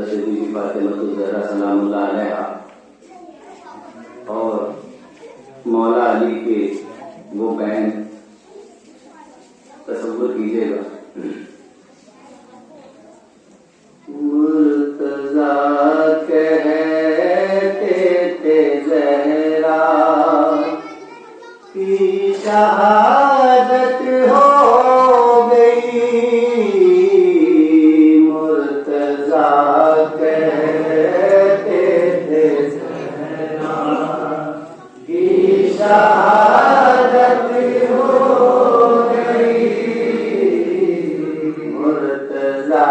हज़रत बीबी फातिमा ज़हरा सलामुल्लाह अलैहा और मौला अली के वो बहन, तसव्वुर कीजिएगा, मुर्तज़ा कहते थे ज़हरा की शहादत हो गई, मुर्तज़ा कहते थे ज़हरा की शहादत हो गई, मुर्तज़ा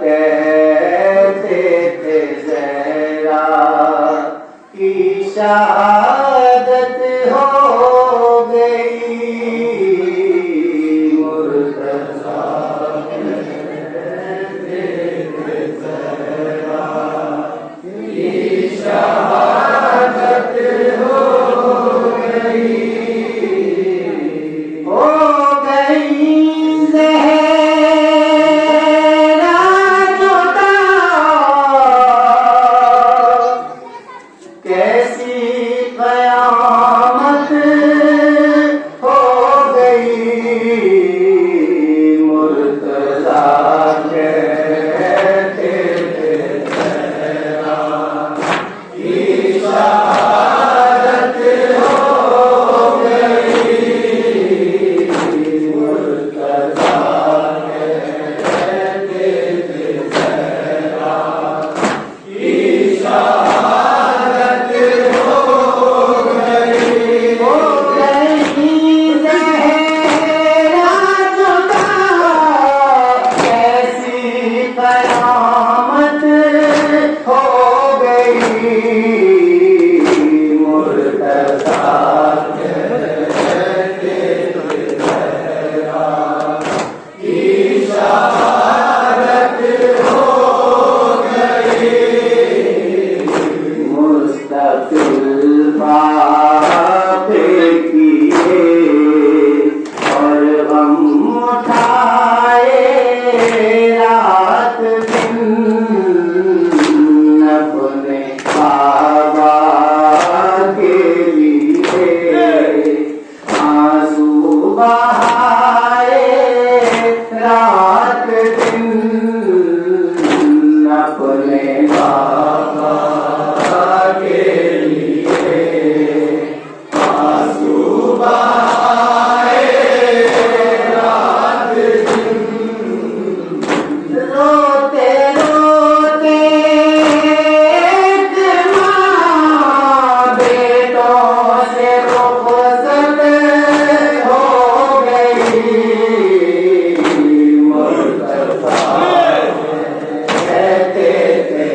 कहते थे ज़हरा की शहादत हो गई, मुर्तज़ा कहते थे ज़हरा की शहादत हो गई ज़हरा जुदा, कैसी क़यामत हो गई, मुर्तज़ा कहते थे ज़हरा की शहादत हो गई, मुर्तज़ा कहते थे ज़हरा की शहादत हो गई, ज़हरा जुदा, कैसी क़यामत हो गई, मुर्तज़ा कहते थे ज़हरा की शहादत हो गई, मुस्तक़िल बातें किए और गम उठाए रात दिन, अपने बाबा के लिए आंसू बहाए रात दिन, अपने बाबा के लिए आंसू बहाए रात दिन, रोते रोते एक माँ बेटों से रुख़सत हो गई, मुर्तज़ा कहते थे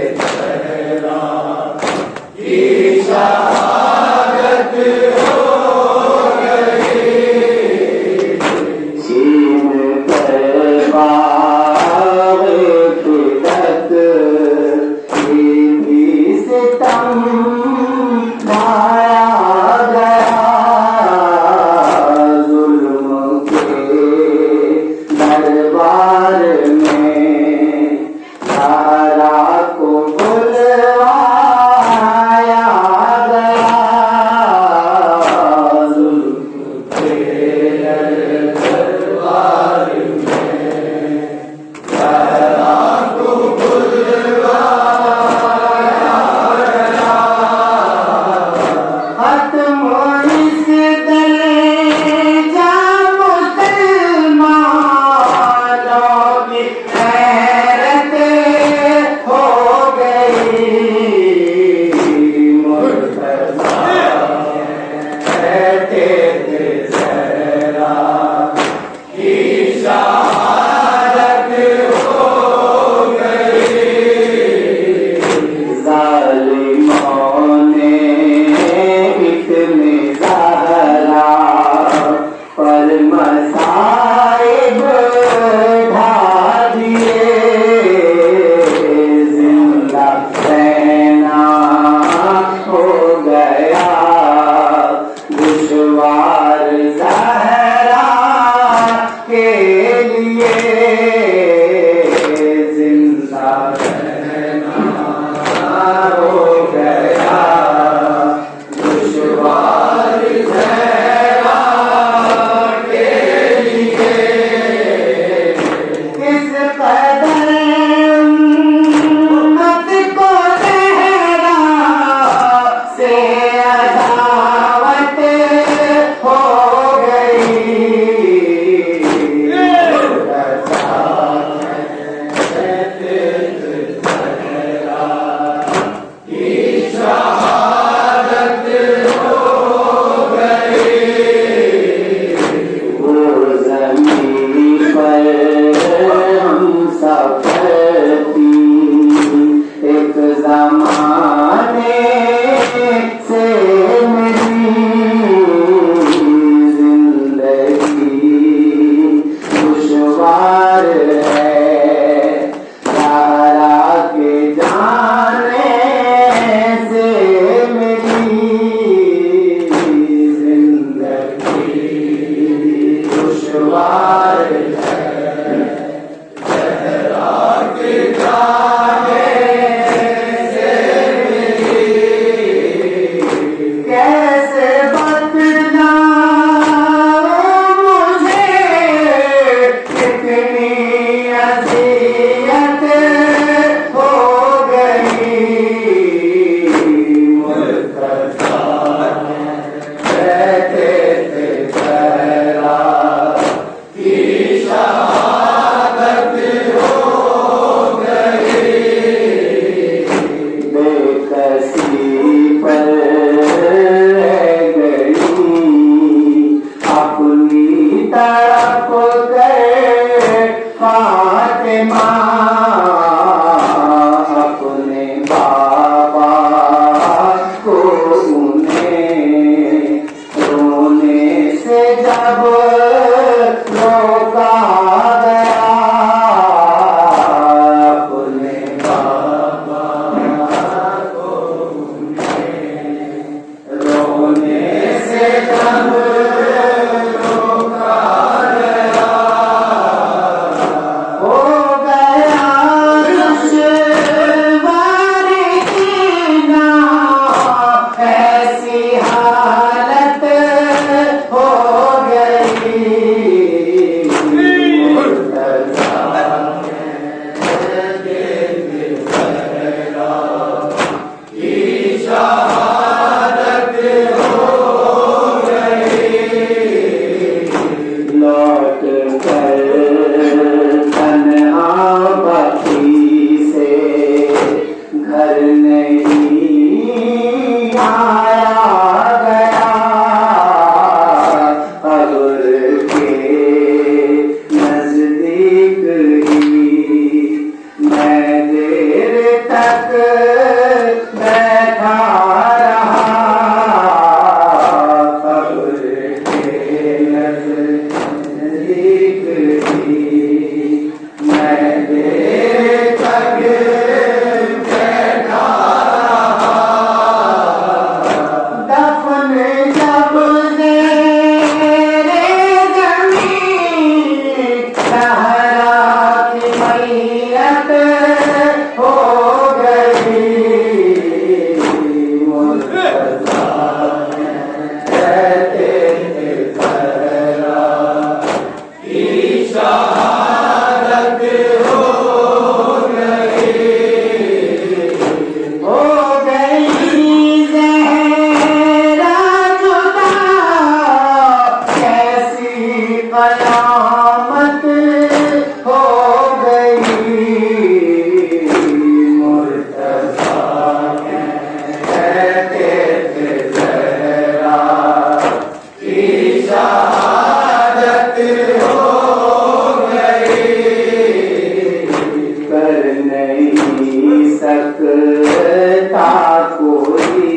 सकता कोई,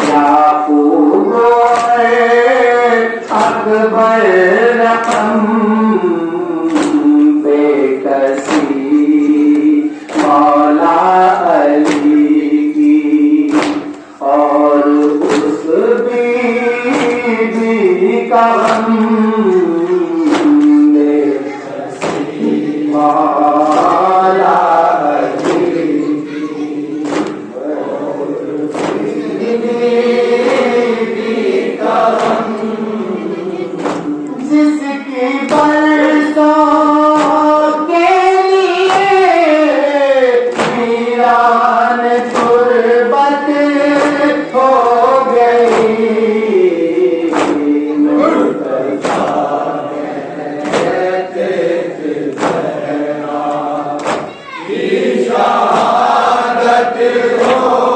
याकूब अकबर रकम बेकसी मौला अली की, और उस बीबी का गम बेकसी मौला अली की, और उस बीबी का गम जिसकी बरसों के लिए वीरान तुर्बत हो गई, शहादत हो